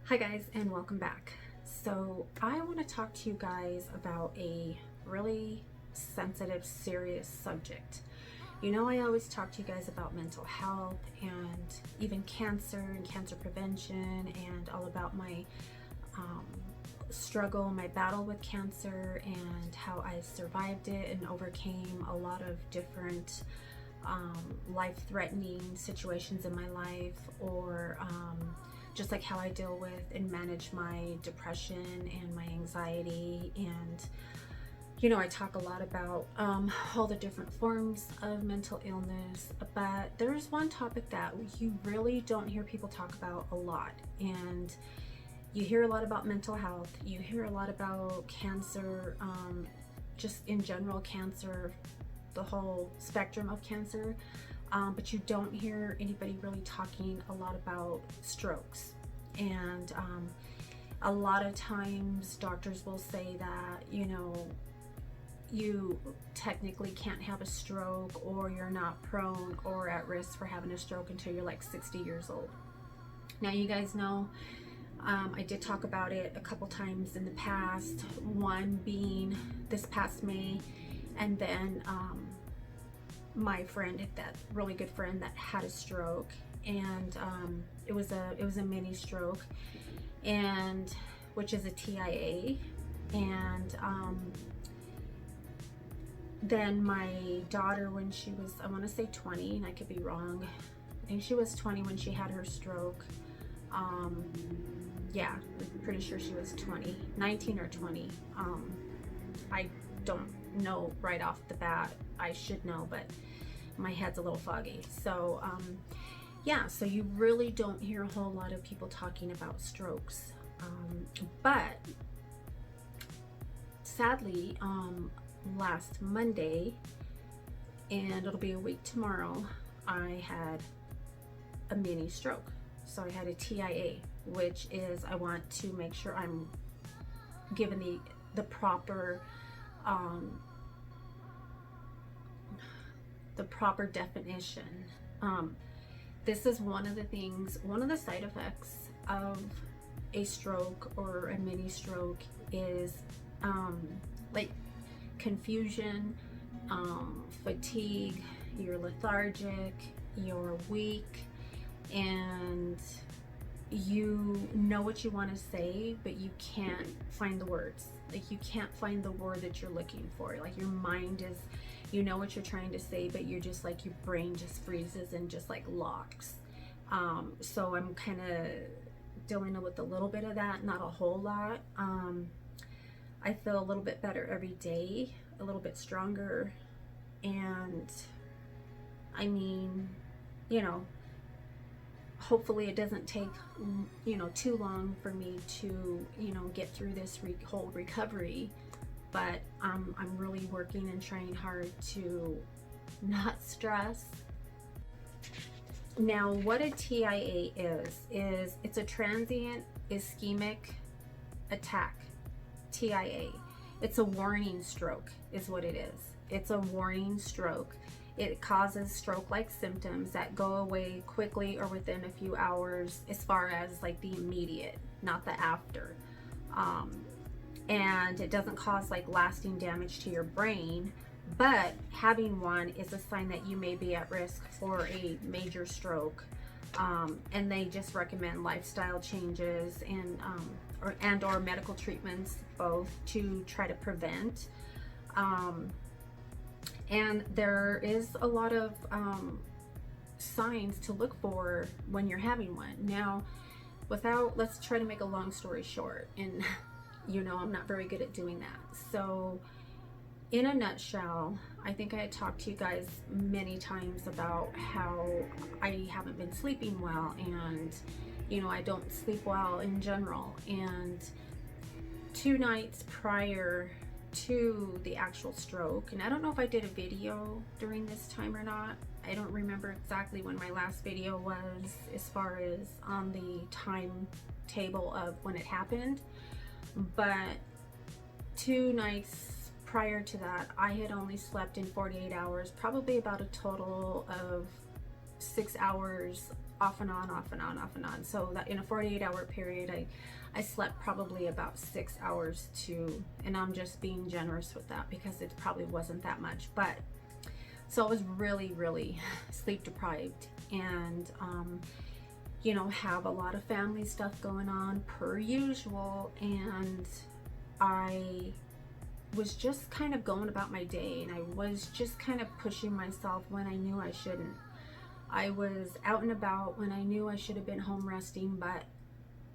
Hi guys, and welcome back. So I want to talk to you guys about a really sensitive, serious subject. You know, I always talk to you guys about mental health and even cancer and cancer prevention and all about my struggle, my battle with cancer, and how I survived it and overcame a lot of different life-threatening situations in my life, or just like how I deal with and manage my depression and my anxiety. And you know, I talk a lot about all the different forms of mental illness, but there's one topic that you really don't hear people talk about a lot. And you hear a lot about mental health, you hear a lot about cancer, just in general cancer, the whole spectrum of cancer, but you don't hear anybody really talking a lot about strokes. And a lot of times doctors will say that, you know, you technically can't have a stroke, or you're not prone or at risk for having a stroke until you're like 60 years old. Now, you guys know, I did talk about it a couple times in the past, one being this past May, and then my friend, that really good friend that had a stroke, and it was a mini stroke, and which is a TIA. And then my daughter, when she was, I want to say 20, and I could be wrong, I think she was 20 when she had her stroke. Yeah, I'm pretty sure she was 20, 19 or 20. I don't know right off the bat. I should know, but my head's a little foggy. So yeah, so you really don't hear a whole lot of people talking about strokes. But sadly, last Monday, and it'll be a week tomorrow, I had a mini stroke. So I had a TIA, which is, I want to make sure I'm given the proper definition. This is one of the side effects of a stroke or a mini stroke is like confusion, fatigue, you're lethargic, you're weak, and you know what you want to say, but you can't find the words. Like, you can't find the word that you're looking for. Like, your mind is, you know what you're trying to say, but you're just like, your brain just freezes and just like locks. So I'm kind of dealing with a little bit of that, not a whole lot. I feel a little bit better every day, a little bit stronger. And I mean, you know, hopefully it doesn't take, you know, too long for me to, you know, get through this whole recovery. But I'm really working and trying hard to not stress. Now, what a TIA is it's a transient ischemic attack. TIA. It's a warning stroke is what it is. It's a warning stroke. It causes stroke-like symptoms that go away quickly or within a few hours, as far as like the immediate, not the after. And it doesn't cause like lasting damage to your brain, but having one is a sign that you may be at risk for a major stroke. And they just recommend lifestyle changes and or medical treatments, both, to try to prevent. And there is a lot of signs to look for when you're having one. Now, let's try to make a long story short, and you know, I'm not very good at doing that. So in a nutshell, I think I had talked to you guys many times about how I haven't been sleeping well, and you know, I don't sleep well in general. And 2 nights prior to the actual stroke, and I don't know if I did a video during this time or not. I don't remember exactly when my last video was, as far as on the timetable of when it happened, but 2 nights prior to that, I had only slept in 48 hours, probably about a total of 6 hours off and on, off and on, off and on. So that in a 48-hour period, I slept probably about 6 hours too, and I'm just being generous with that because it probably wasn't that much. But so I was really, really sleep deprived, and you know, have a lot of family stuff going on per usual, and I was just kind of going about my day, and I was just kind of pushing myself when I knew I shouldn't. I was out and about when I knew I should have been home resting, but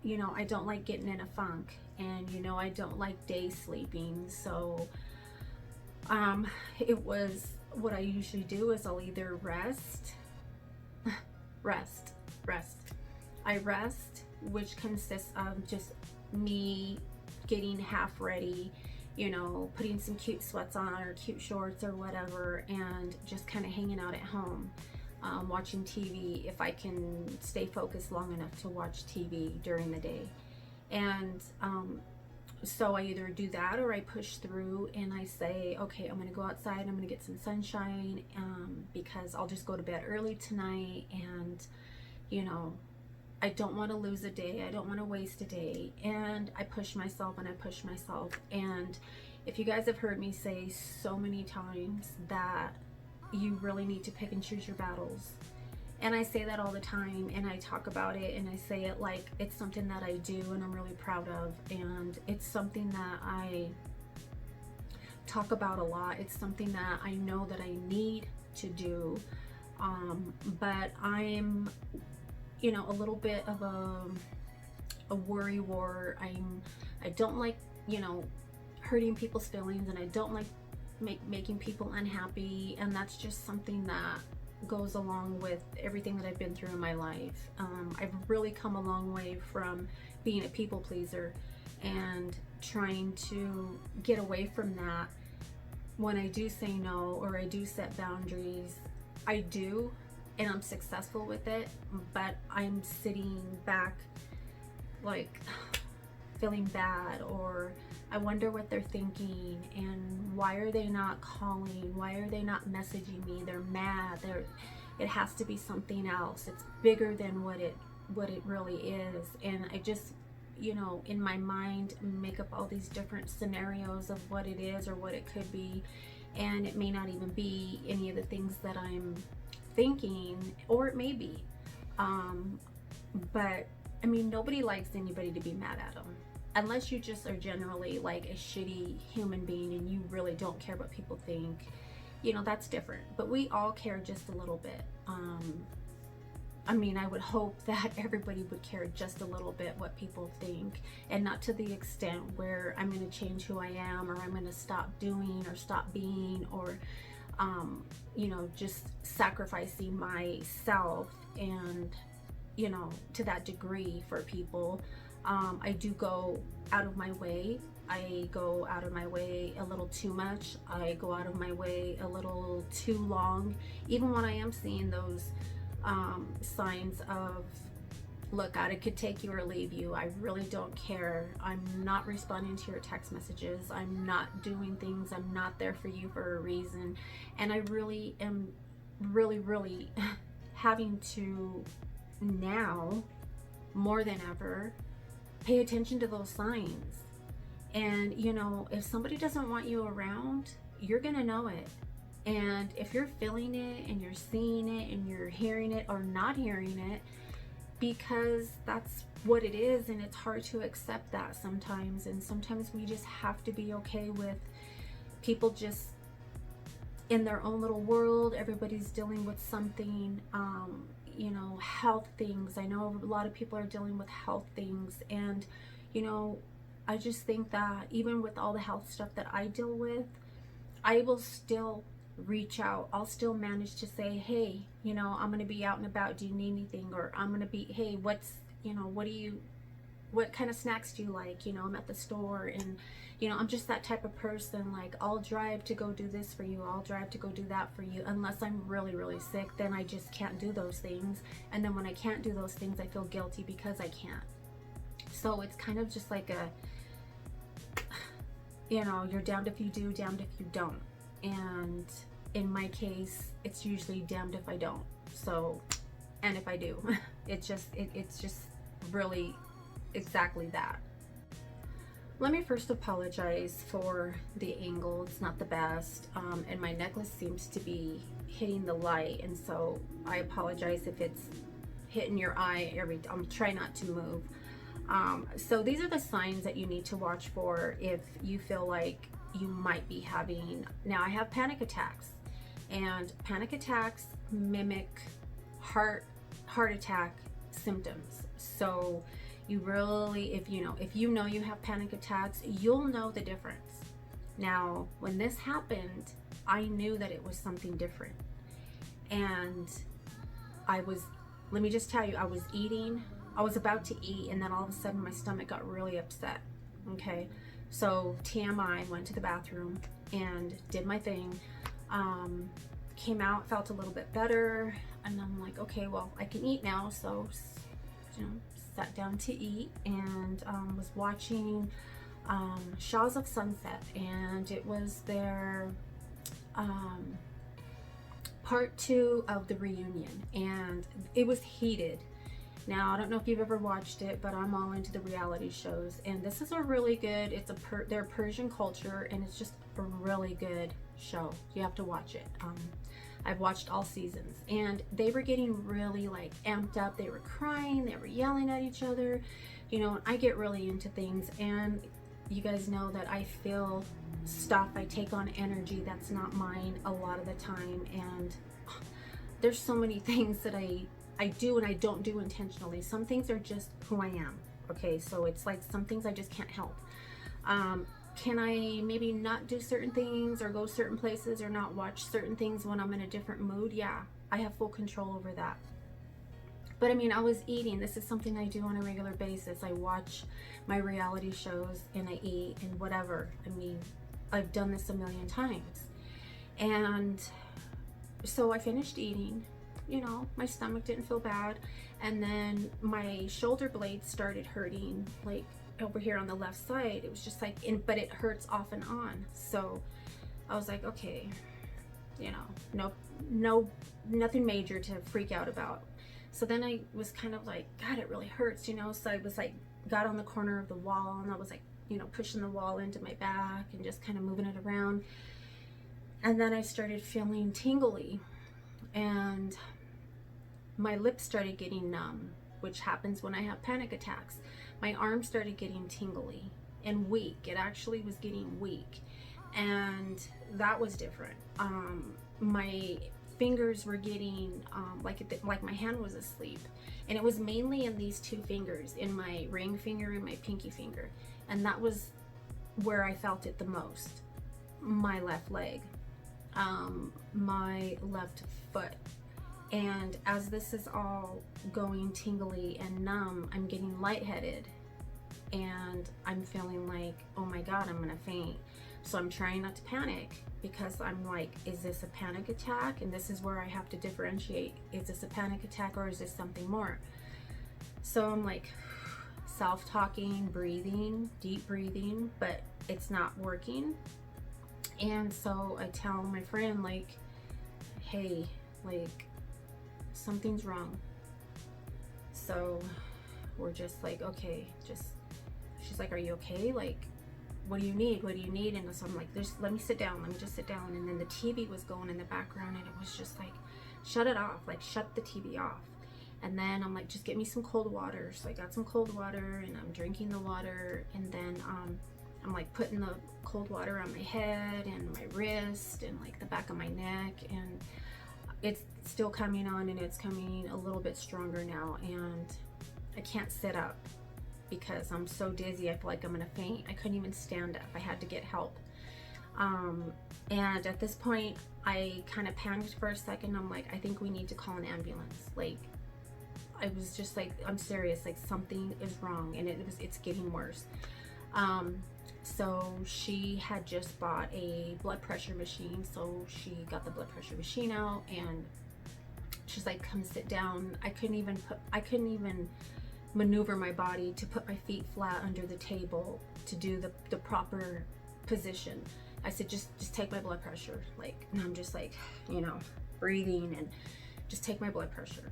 you know, I don't like getting in a funk, and you know, I don't like day sleeping. So it was, what I usually do is I'll either rest. I rest, which consists of just me getting half ready, you know, putting some cute sweats on or cute shorts or whatever, and just kind of hanging out at home, watching TV if I can stay focused long enough to watch TV during the day. And so I either do that or I push through and I say, okay, I'm gonna go outside, I'm gonna get some sunshine, because I'll just go to bed early tonight, and you know, I don't want to lose a day, I don't want to waste a day. And I push myself and I push myself. And if you guys have heard me say so many times that you really need to pick and choose your battles, and I say that all the time, and I talk about it, and I say it like it's something that I do and I'm really proud of, and it's something that I talk about a lot. It's something that I know that I need to do, but I'm, you know, a little bit of a worry war. I don't like, you know, hurting people's feelings, and I don't like making people unhappy, and that's just something that goes along with everything that I've been through in my life. I've really come a long way from being a people pleaser and trying to get away from that. When I do say no or I do set boundaries, I do, and I'm successful with it, but I'm sitting back like feeling bad, or I wonder what they're thinking, and why are they not calling, why are they not messaging me, they're mad, it has to be something else, it's bigger than what it really is. And I just, you know, in my mind make up all these different scenarios of what it is or what it could be, and it may not even be any of the things that I'm thinking, or it may be, but I mean, nobody likes anybody to be mad at them, unless you just are generally like a shitty human being and you really don't care what people think. You know, that's different, but we all care just a little bit. I mean, I would hope that everybody would care just a little bit what people think, and not to the extent where I'm going to change who I am, or I'm going to stop doing or stop being, or you know, just sacrificing myself, and you know, to that degree for people. I do go out of my way. I go out of my way a little too much. I go out of my way a little too long, even when I am seeing those signs of, look, I could take you or leave you. I really don't care. I'm not responding to your text messages. I'm not doing things. I'm not there for you for a reason. And I really am really having to now, more than ever, pay attention to those signs. And you know, if somebody doesn't want you around, you're gonna know it. And if you're feeling it and you're seeing it and you're hearing it or not hearing it, because that's what it is, and it's hard to accept that sometimes. And sometimes we just have to be okay with people just in their own little world. Everybody's dealing with something, you know, health things. I know a lot of people are dealing with health things, and you know, I just think that even with all the health stuff that I deal with, I will still reach out. I'll still manage to say, hey, you know, I'm gonna be out and about, do you need anything? Or I'm gonna be, hey, what's, you know, what kind of snacks do you like? You know, I'm at the store, and you know, I'm just that type of person. Like, I'll drive to go do this for you, I'll drive to go do that for you, unless I'm really sick. Then I just can't do those things, and then when I can't do those things, I feel guilty because I can't. So it's kind of just like a, you know, you're damned if you do, damned if you don't. And in my case, it's usually damned if I don't. So, and if I do. It's just really exactly that. Let me first apologize for the angle. It's not the best, and my necklace seems to be hitting the light, and so I apologize if it's hitting your eye I'm trying not to move. So these are the signs that you need to watch for if you feel like you might be having, now I have panic attacks, and panic attacks mimic heart attack symptoms. So you really, if you know you have panic attacks, you'll know the difference. Now, when this happened, I knew that it was something different. And let me just tell you, I was about to eat, and then all of a sudden my stomach got really upset. Okay, so TMI, went to the bathroom and did my thing. Came out, felt a little bit better, and I'm like, okay, well, I can eat now. So, sat down to eat, and was watching Shaws of Sunset, and it was their part 2 of the reunion, and it was heated. Now, I don't know if you've ever watched it, but I'm all into the reality shows, and this is a really good, they're Persian culture, and it's just a really good show. You have to watch it. I've watched all seasons, and they were getting really like amped up. They were crying, they were yelling at each other, and I get really into things, and you guys know that I feel stuff, I take on energy that's not mine a lot of the time, and there's so many things that I do and I don't do intentionally. Some things are just who I am. Okay, so it's like some things I just can't help. Can I maybe not do certain things or go certain places or not watch certain things when I'm in a different mood? Yeah, I have full control over that. But I mean, I was eating. This is something I do on a regular basis. I watch my reality shows and I eat and whatever. I mean, I've done this a million times. And so I finished eating, my stomach didn't feel bad. And then my shoulder blades started hurting, like over here on the left side. It was just like, but it hurts off and on. So I was like, okay, nothing major to freak out about. So then I was kind of like, God, it really hurts, so I was like, got on the corner of the wall, and I was like, pushing the wall into my back and just kind of moving it around. And then I started feeling tingly, and my lips started getting numb, which happens when I have panic attacks. My arms started getting tingly and weak. It actually was getting weak, and that was different. My fingers were getting like my hand was asleep, and it was mainly in these 2 fingers, in my ring finger and my pinky finger, and that was where I felt it the most. My left leg, my left foot. And as this is all going tingly and numb, I'm getting lightheaded, and I'm feeling like, oh my God, I'm gonna faint. So I'm trying not to panic, because I'm like, is this a panic attack? And this is where I have to differentiate. Is this a panic attack or is this something more? So I'm like self-talking, breathing, deep breathing, but it's not working. And so I tell my friend, like, hey, like, something's wrong. So we're just like, okay, she's like, are you okay? Like, what do you need? What do you need? And so I'm like, let me sit down. Let me just sit down. And then the TV was going in the background, and it was just like, shut it off. Like, shut the TV off. And then I'm like, just get me some cold water. So I got some cold water, and I'm drinking the water. And then I'm like putting the cold water on my head and my wrist and like the back of my neck. And it's still coming on, and it's coming a little bit stronger now. And I can't sit up because I'm so dizzy. I feel like I'm gonna faint. I couldn't even stand up. I had to get help. And at this point, I kind of panicked for a second. I'm like, I think we need to call an ambulance. Like, I was just like, I'm serious. Like, something is wrong, and it's getting worse. So she had just bought a blood pressure machine. So she got the blood pressure machine out, and she's like, come sit down. I couldn't even maneuver my body to put my feet flat under the table to do the proper position. I said, just take my blood pressure. Like, and I'm just like, breathing, and just take my blood pressure.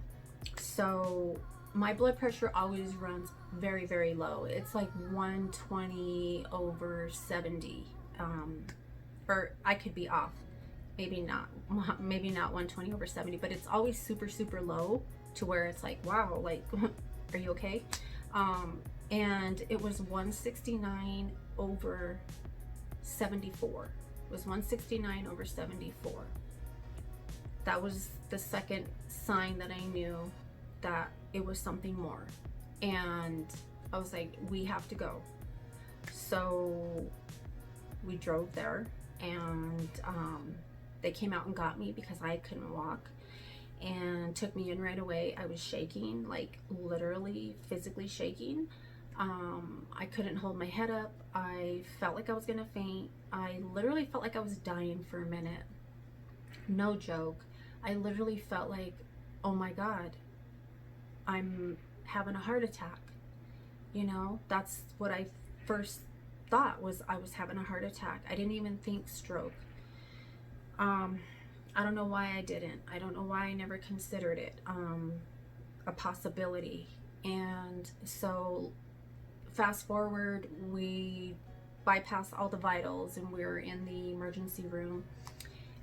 So my blood pressure always runs very, very low. It's like 120 over 70. Or I could be off. Maybe not 120 over 70, but it's always super, super low to where it's like, wow, like, are you okay? And it was 169 over 74. It was 169 over 74. That was the second sign that I knew that it was something more. And I was like, we have to go. So we drove there, and they came out and got me because I couldn't walk, and took me in right away. I was shaking, like literally physically shaking. I couldn't hold my head up. I felt like I was gonna faint. I literally felt like I was dying for a minute. No joke. I literally felt like, oh my God, I'm having a heart attack. You know, that's what I first thought, was I was having a heart attack. I didn't even think stroke. I don't know why I didn't. I don't know why I never considered it a possibility. And so fast forward, we bypassed all the vitals, and we were in the emergency room,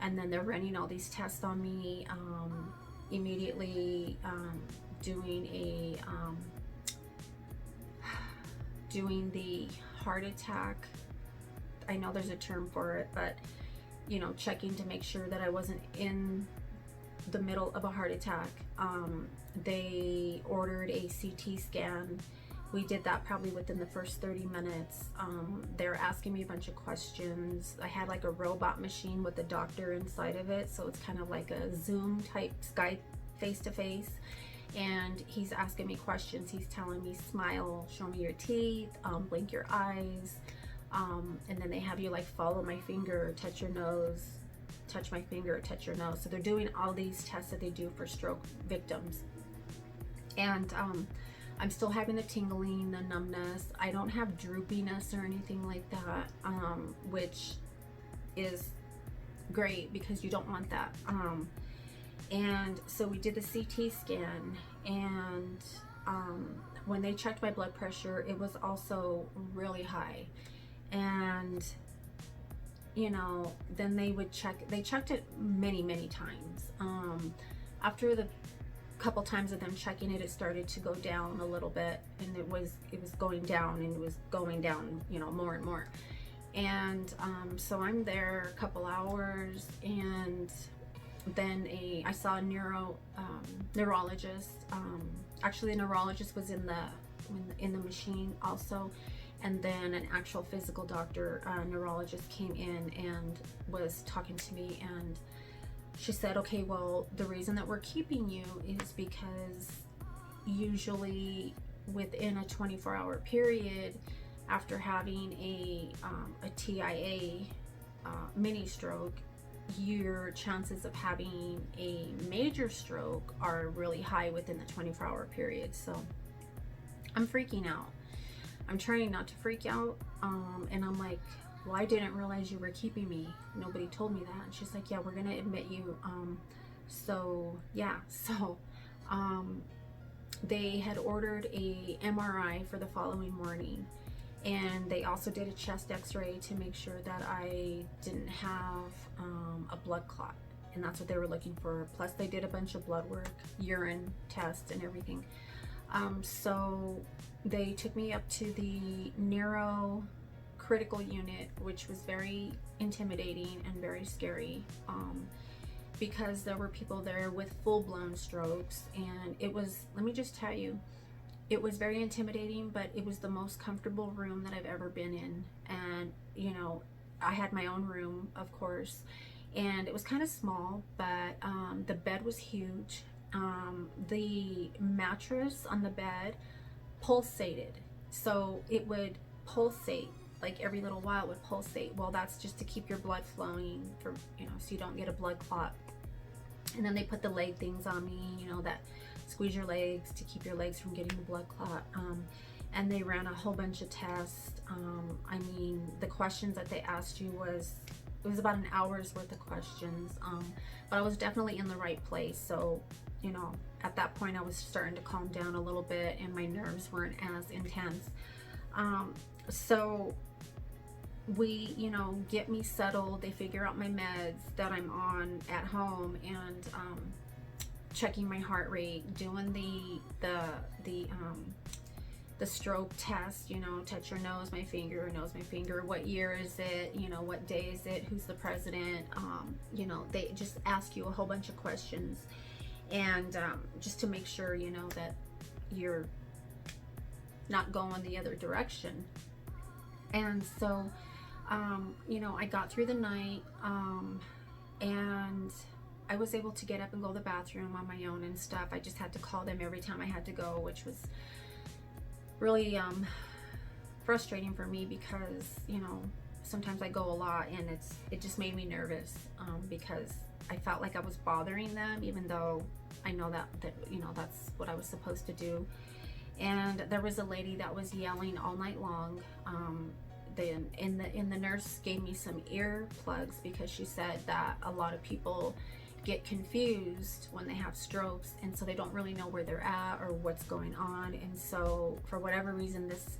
and then they're running all these tests on me, immediately doing the heart attack. I know there's a term for it, but you know, checking to make sure that I wasn't in the middle of a heart attack. They ordered a CT scan. We did that probably within the first 30 minutes. They were asking me a bunch of questions. I had like a robot machine with a doctor inside of it, so it's kind of like a Zoom type Skype face-to-face. And he's asking me questions. He's telling me, smile, show me your teeth, blink your eyes. And then they have you like follow my finger, touch your nose, touch my finger, touch your nose. So they're doing all these tests that they do for stroke victims. And I'm still having the tingling, the numbness. I don't have droopiness or anything like that, which is great because you don't want that. And so we did the CT scan, and when they checked my blood pressure, it was also really high. And you know, then they checked it many, many times. After the couple times of them checking it, it started to go down a little bit, and it was going down, and it was going down, you know, more and more. And so I'm there a couple hours, and then I saw a neurologist. Actually, a neurologist was in the machine also, and then an actual physical doctor, neurologist, came in and was talking to me, and she said, okay, well, the reason that we're keeping you is because usually within a 24-hour period after having a TIA, mini stroke, your chances of having a major stroke are really high within the 24-hour period. So I'm freaking out. I'm trying not to freak out, and I'm like, well, I didn't realize you were keeping me. Nobody told me that. And she's like, yeah, we're gonna admit you. So yeah, so they had ordered a MRI for the following morning, and they also did a chest x-ray to make sure that I didn't have a blood clot, and that's what they were looking for. Plus they did a bunch of blood work, urine tests and everything. So they took me up to the neuro critical unit, which was very intimidating and very scary, because there were people there with full-blown strokes, and it was, let me just tell you, it was very intimidating, but it was the most comfortable room that I've ever been in. And you know, I had my own room, of course, and it was kind of small, but the bed was huge. The mattress on the bed pulsated, so it would pulsate like every little while. It would pulsate. Well, that's just to keep your blood flowing, for, you know, so you don't get a blood clot. And then they put the leg things on me, you know, that squeeze your legs to keep your legs from getting the blood clot. And they ran a whole bunch of tests. I mean, the questions that they asked you it was about an hour's worth of questions. But I was definitely in the right place. So, you know, at that point I was starting to calm down a little bit and my nerves weren't as intense. So we, you know, get me settled. They figure out my meds that I'm on at home, and checking my heart rate, doing the stroke test, you know, touch your nose, my finger, what year is it, you know, what day is it, who's the president, you know, they just ask you a whole bunch of questions, and just to make sure, you know, that you're not going the other direction. And so you know, I got through the night, and I was able to get up and go to the bathroom on my own and stuff. I just had to call them every time I had to go, which was really frustrating for me, because, you know, sometimes I go a lot, and it just made me nervous, because I felt like I was bothering them, even though I know that you know, that's what I was supposed to do. And there was a lady that was yelling all night long. The nurse gave me some ear plugs, because she said that a lot of people get confused when they have strokes, and so they don't really know where they're at or what's going on. And so for whatever reason, this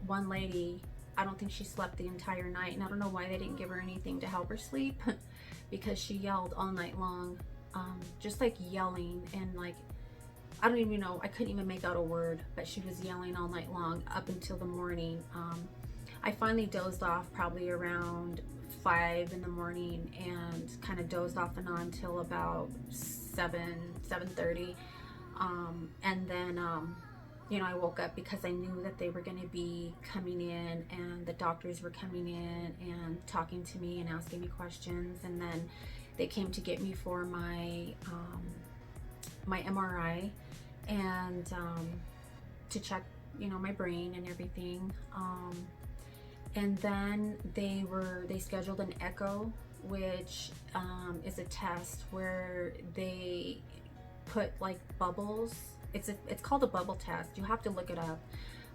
one lady, I don't think she slept the entire night, and I don't know why they didn't give her anything to help her sleep because she yelled all night long, just like yelling, and like, I don't even know, I couldn't even make out a word, but she was yelling all night long up until the morning. I finally dozed off probably around 5 in the morning, and kind of dozed off and on till about 7:30, and then you know, I woke up because I knew that they were going to be coming in, and the doctors were coming in and talking to me and asking me questions, and then they came to get me for my my MRI, and to check, you know, my brain and everything. And then they scheduled an echo, which is a test where they put like bubbles. It's called a bubble test. You have to look it up.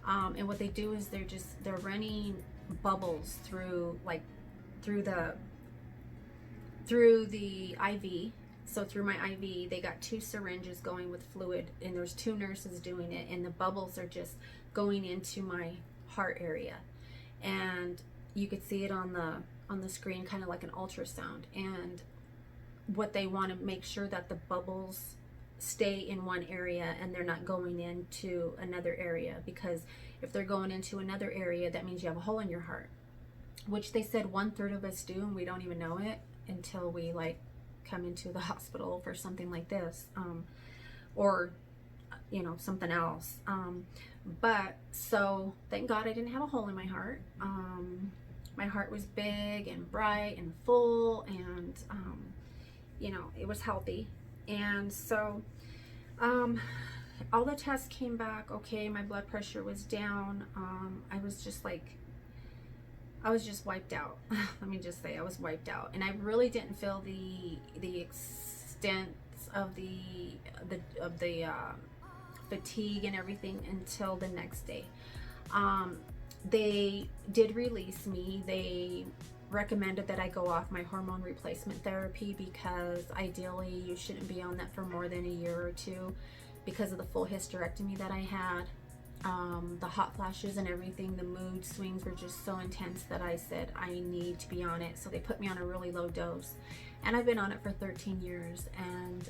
And what they do is they're running bubbles through the IV. So through my IV, they got 2 syringes going with fluid, and there's 2 nurses doing it, and the bubbles are just going into my heart area. And you could see it on the screen, kind of like an ultrasound. And what they want to make sure that the bubbles stay in one area and they're not going into another area, because if they're going into another area, that means you have a hole in your heart, which they said 1/3 of us do, and we don't even know it until we like come into the hospital for something like this, or you know, something else. But so thank God I didn't have a hole in my heart. My heart was big and bright and full, and you know, it was healthy. And so all the tests came back okay. My blood pressure was down. I was just wiped out. Let me just say, I was wiped out, and I really didn't feel the extent of the fatigue and everything until the next day. They did release me. They recommended that I go off my hormone replacement therapy, because ideally you shouldn't be on that for more than a year or 2, because of the full hysterectomy that I had. The hot flashes and everything, the mood swings were just so intense that I said I need to be on it. So they put me on a really low dose, and I've been on it for 13 years. And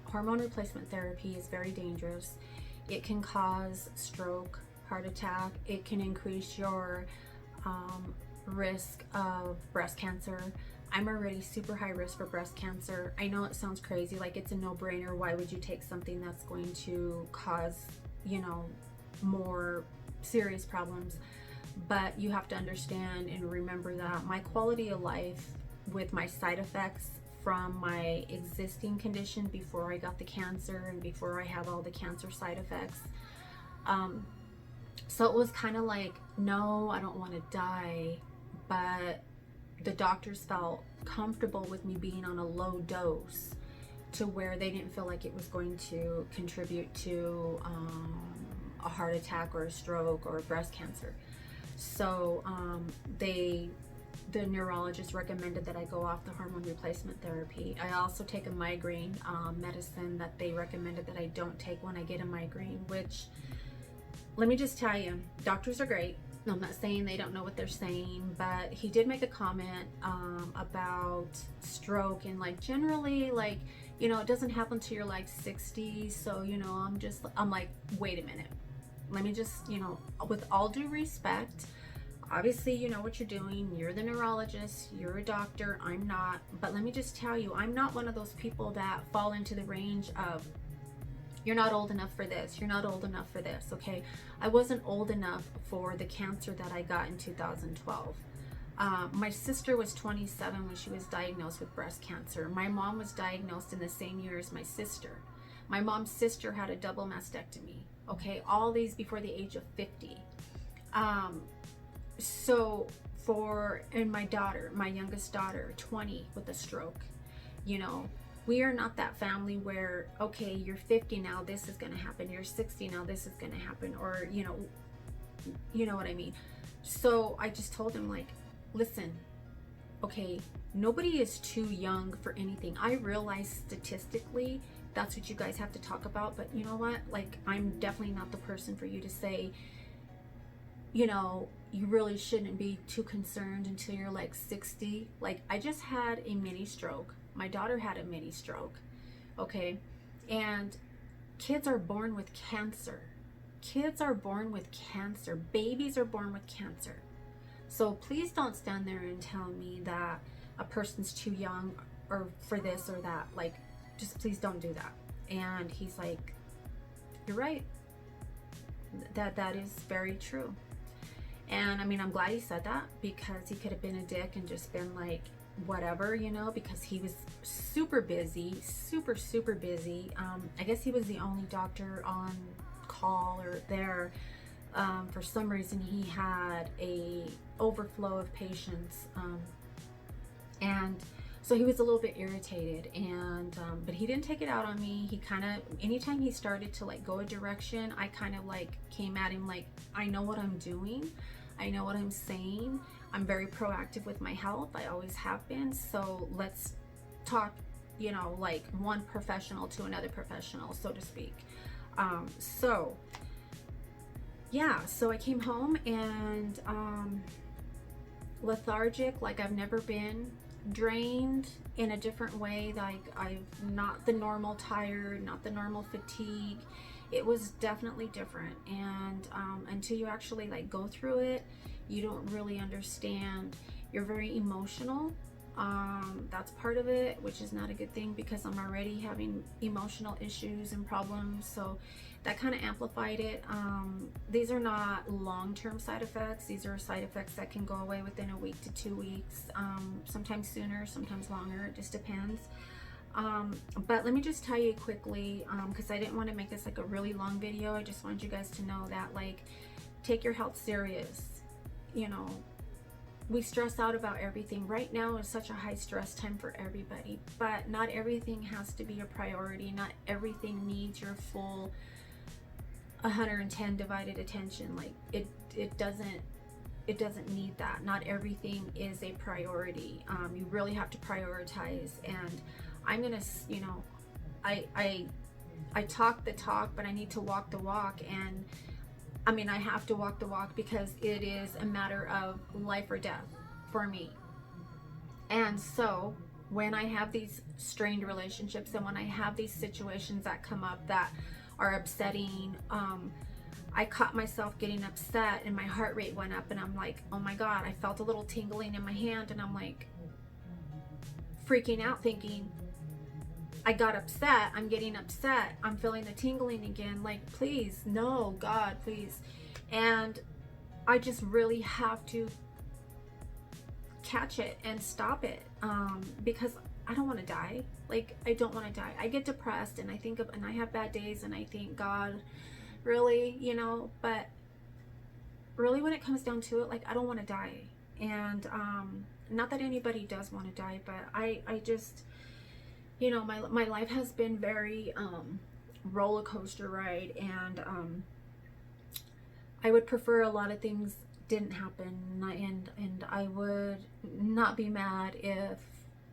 hormone replacement therapy is very dangerous. It can cause stroke, heart attack. It can increase your risk of breast cancer. I'm already super high risk for breast cancer. I know it sounds crazy, like it's a no-brainer. Why would you take something that's going to cause, you know, more serious problems? But you have to understand and remember that my quality of life with my side effects from my existing condition before I got the cancer and before I had all the cancer side effects, so it was kind of like, no, I don't want to die, but the doctors felt comfortable with me being on a low dose to where they didn't feel like it was going to contribute to a heart attack or a stroke or breast cancer. So they the neurologist recommended that I go off the hormone replacement therapy. I also take a migraine medicine that they recommended that I don't take when I get a migraine, which, let me just tell you, doctors are great. I'm not saying they don't know what they're saying, but he did make a comment about stroke, and like generally, like, you know, it doesn't happen till you're like 60. So, you know, I'm like, wait a minute. Let me just, you know, with all due respect, obviously you know what you're doing. You're the neurologist, you're a doctor, I'm not. But let me just tell you, I'm not one of those people that fall into the range of, you're not old enough for this, you're not old enough for this, okay? I wasn't old enough for the cancer that I got in 2012. My sister was 27 when she was diagnosed with breast cancer. My mom was diagnosed in the same year as my sister. My mom's sister had a double mastectomy, okay? All these before the age of 50. And my daughter, my youngest daughter, 20 with a stroke. You know, we are not that family where, okay, you're 50 now, this is going to happen. You're 60 now, this is going to happen. Or, you know what I mean? So I just told him, like, listen, okay, nobody is too young for anything. I realize statistically that's what you guys have to talk about, but you know what? Like, I'm definitely not the person for you to say, you know, you really shouldn't be too concerned until you're like 60. Like, I just had a mini stroke. My daughter had a mini stroke, okay? And kids are born with cancer. Kids are born with cancer. Babies are born with cancer. So please don't stand there and tell me that a person's too young or for this or that. Like, just please don't do that. And he's like, you're right. That is very true. And I mean, I'm glad he said that, because he could have been a dick and just been like, whatever, you know, because he was super busy, super busy. I guess he was the only doctor on call or there. For some reason, he had a overflow of patients, and so he was a little bit irritated. And but he didn't take it out on me. He kind of, anytime he started to like go a direction, I kind of like came at him like, I know what I'm doing, I know what I'm saying. I'm very proactive with my health. I always have been. So let's talk, you know, like one professional to another professional, so to speak. So yeah, so I came home and lethargic like I've never been, drained in a different way. Like, I'm not the normal tired, not the normal fatigue. It was definitely different. And until you actually like go through it, you don't really understand. You're very emotional. That's part of it, which is not a good thing, because I'm already having emotional issues and problems. So that kind of amplified it. These are not long-term side effects. These are side effects that can go away within a week to 2 weeks, sometimes sooner, sometimes longer. It just depends. But let me just tell you quickly, because I didn't want to make this like a really long video. I just wanted you guys to know that, like, take your health serious. You know, we stress out about everything. Right now is such a high stress time for everybody, but not everything has to be a priority. Not everything needs your full 110 divided attention. Like, it doesn't need that. Not everything is a priority. You really have to prioritize. And I'm gonna, you know, I talk the talk, but I need to walk the walk. And I mean, I have to walk the walk because it is a matter of life or death for me. And so when I have these strained relationships, and when I have these situations that come up that are upsetting, I caught myself getting upset and my heart rate went up, and I'm like, oh my God, I felt a little tingling in my hand, and I'm like freaking out, thinking, I got upset, I'm getting upset, I'm feeling the tingling again. Like, please, no, God, please. And I just really have to catch it and stop it, because I don't want to die. Like, I don't want to die. I get depressed, and I think of, and I have bad days, and I think, God, really, you know. But really, when it comes down to it, like, I don't want to die. And not that anybody does want to die, but I just, you know, my life has been very roller coaster ride. And I would prefer a lot of things didn't happen, and I would not be mad if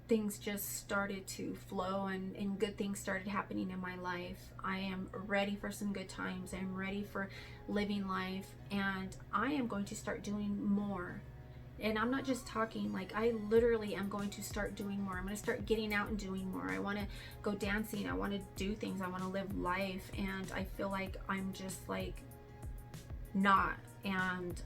things just started to flow and good things started happening in my life. I am ready for some good times. I'm ready for living life, and I am going to start doing more. And I'm not just talking, like I literally am going to start doing more. I'm going to start getting out and doing more. I want to go dancing. I want to do things. I want to live life. And I feel like I'm just like not. And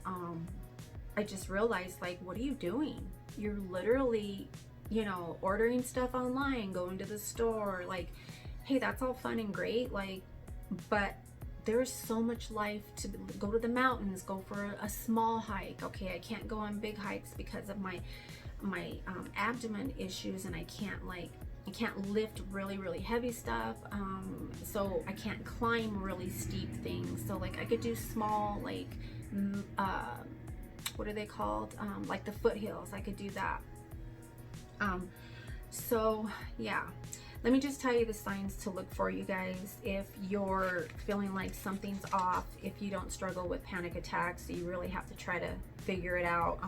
I just realized, like, what are you doing? You're literally, you know, ordering stuff online, going to the store. Like, hey, that's all fun and great. Like, but there's so much life to go to the mountains, go for a small hike. Okay, I can't go on big hikes because of my abdomen issues, and I can't lift really heavy stuff, so I can't climb really steep things. So like I could do small, like what are they called, like the foothills. I could do that. So yeah, let me just tell you the signs to look for, you guys, if you're feeling like something's off, if you don't struggle with panic attacks. So you really have to try to figure it out.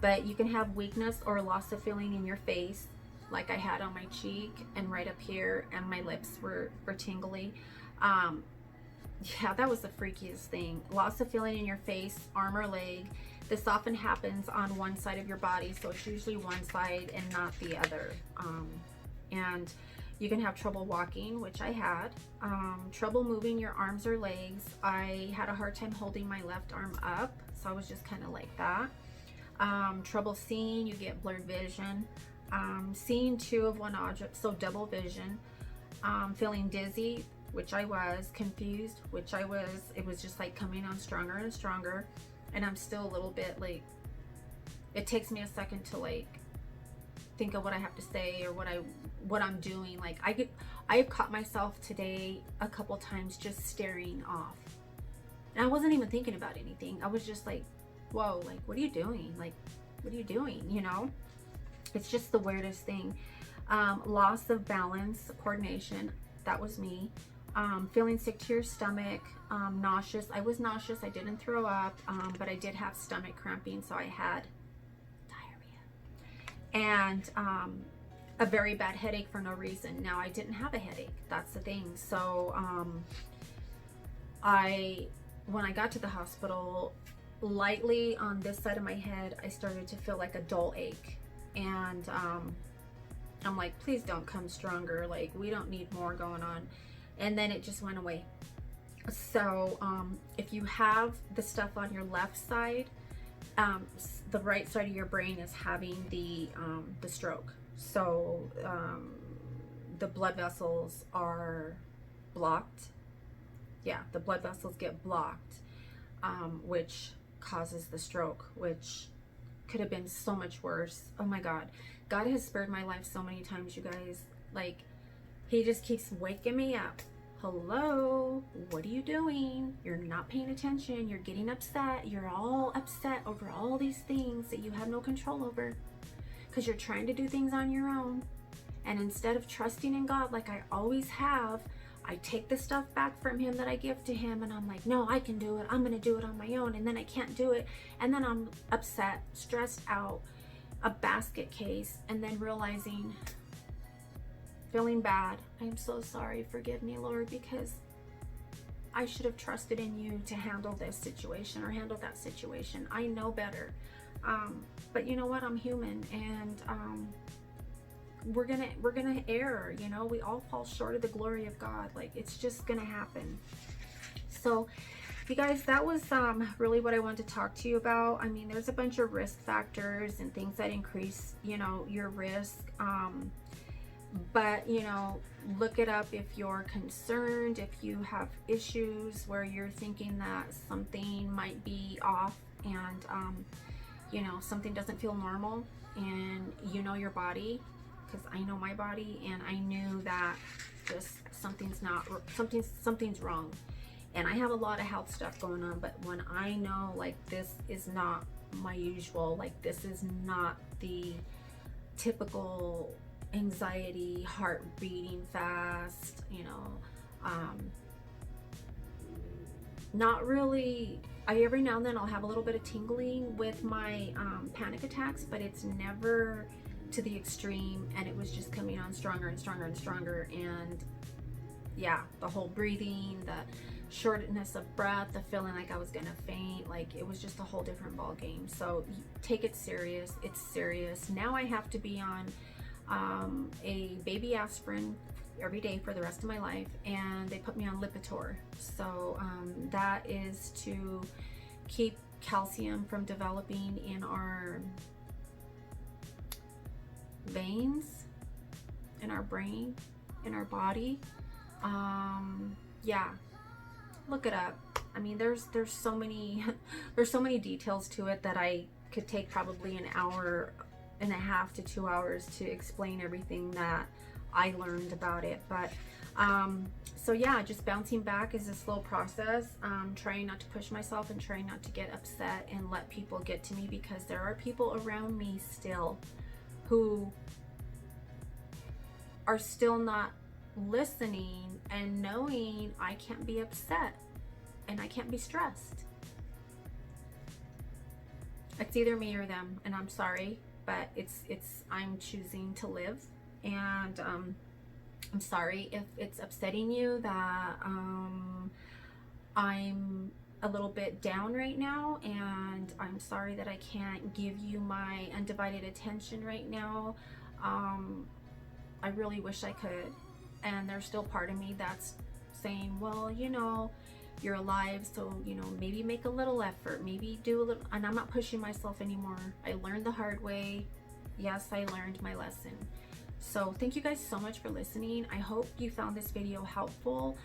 But you can have weakness or loss of feeling in your face, like I had on my cheek and right up here, and my lips were tingly. Yeah, that was the freakiest thing. Loss of feeling in your face, arm or leg. This often happens on one side of your body, so it's usually one side and not the other. And you can have trouble walking, which I had. Trouble moving your arms or legs. I had a hard time holding my left arm up, so I was just kind of like that. Trouble seeing, you get blurred vision. Seeing two of one object, so double vision. Feeling dizzy, which I was. Confused, which I was. It was just like coming on stronger and stronger. And I'm still a little bit like, it takes me a second to like think of what I have to say or what I'm doing. Like I've caught myself today a couple times just staring off. And I wasn't even thinking about anything. I was just like, whoa, like what are you doing? Like, what are you doing? You know? It's just the weirdest thing. Loss of balance, coordination. That was me. Feeling sick to your stomach. Nauseous. I was nauseous. I didn't throw up, but I did have stomach cramping, so I had diarrhea. And a very bad headache for no reason. Now, I didn't have a headache. That's the thing. So when I got to the hospital, lightly on this side of my head, I started to feel like a dull ache. And I'm like, please don't come stronger. Like, we don't need more going on. And then it just went away. So if you have the stuff on your left side, the right side of your brain is having the stroke. So the blood vessels are blocked. Yeah, the blood vessels get blocked, which causes the stroke, which could have been so much worse. Oh my God. God has spared my life so many times, you guys. Like, he just keeps waking me up. Hello, what are you doing? You're not paying attention. You're getting upset. You're all upset over all these things that you have no control over because you're trying to do things on your own. And instead of trusting in God like I always have, I take the stuff back from him that I give to him, and I'm like, no, I can do it. I'm going to do it on my own. And then I can't do it. And then I'm upset, stressed out, a basket case, and then realizing, feeling bad. I'm so sorry. Forgive me, Lord, because I should have trusted in you to handle this situation or handle that situation. I know better. But you know what? I'm human, and we're gonna err. You know, we all fall short of the glory of God. Like, it's just gonna happen. So you guys, that was really what I wanted to talk to you about. I mean, there's a bunch of risk factors and things that increase, you know, your risk. But, you know, look it up if you're concerned, if you have issues where you're thinking that something might be off, and you know, something doesn't feel normal, and you know your body, because I know my body, and I knew that just something's wrong. And I have a lot of health stuff going on, but when I know, like, this is not my usual, like, this is not the typical anxiety, heart beating fast, you know, not really every now and then I'll have a little bit of tingling with my panic attacks, but it's never to the extreme, and it was just coming on stronger and stronger and stronger. And yeah, the whole breathing, the shortness of breath, the feeling like I was gonna faint, like it was just a whole different ball game. So take it serious. It's serious. Now I have to be on a baby aspirin every day for the rest of my life, and they put me on Lipitor. So that is to keep calcium from developing in our veins, in our brain, in our body. Yeah, look it up. I mean, there's so many there's so many details to it that I could take probably an hour and a half to 2 hours to explain everything that I learned about it. But so yeah, just bouncing back is a slow process. Trying not to push myself and trying not to get upset and let people get to me, because there are people around me still who are still not listening and knowing I can't be upset and I can't be stressed. It's either me or them, and I'm sorry, but I'm choosing to live. And I'm sorry if it's upsetting you that I'm a little bit down right now, and I'm sorry that I can't give you my undivided attention right now. I really wish I could, and there's still part of me that's saying, well, you know, you're alive, so, you know, maybe make a little effort, maybe do a little. And I'm not pushing myself anymore. I learned the hard way. Yes, I learned my lesson. So thank you guys so much for listening. I hope you found this video helpful.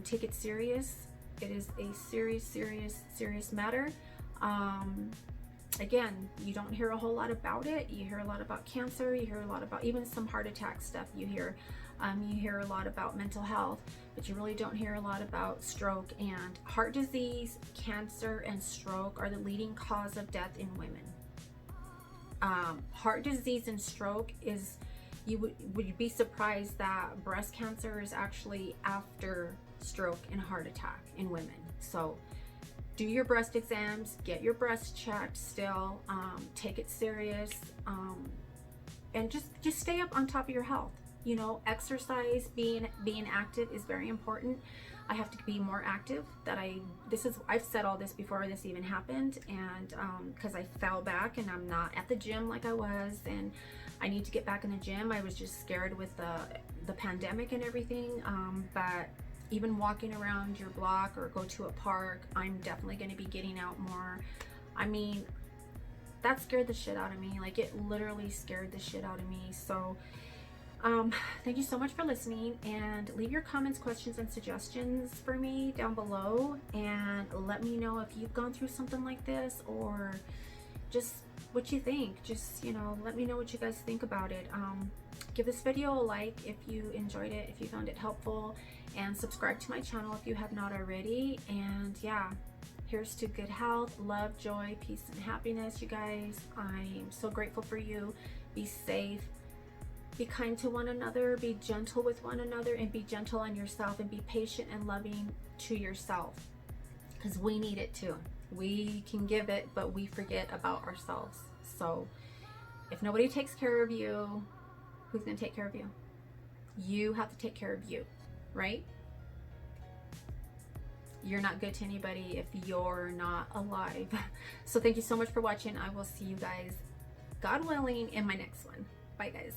Take it serious. It is a serious matter. Again, you don't hear a whole lot about it. You hear a lot about cancer. You hear a lot about even some heart attack stuff. You hear a lot about mental health, but you really don't hear a lot about stroke. And heart disease, cancer, and stroke are the leading cause of death in women. Heart disease and stroke is, would be surprised that breast cancer is actually after stroke and heart attack in women. So do your breast exams, get your breast checked still, take it serious, and just stay up on top of your health. You know, exercise, being active is very important. I have to be more active. I've said all this before this even happened, and because I fell back and I'm not at the gym like I was, and I need to get back in the gym. I was just scared with the pandemic and everything, but even walking around your block or go to a park, I'm definitely going to be getting out more. I mean, that scared the shit out of me. Like, it literally scared the shit out of me. So thank you so much for listening, and leave your comments, questions, and suggestions for me down below, and let me know if you've gone through something like this, or just what you think. Just, you know, let me know what you guys think about it. Give this video a like if you enjoyed it, if you found it helpful, and subscribe to my channel if you have not already. And yeah, here's to good health, love, joy, peace, and happiness, you guys. I'm so grateful for you. Be safe. Be kind to one another, be gentle with one another, and be gentle on yourself, and be patient and loving to yourself, because we need it too. We can give it, but we forget about ourselves. So if nobody takes care of you, who's going to take care of you? You have to take care of you, right? You're not good to anybody if you're not alive. So thank you so much for watching. I will see you guys, God willing, in my next one. Bye, guys.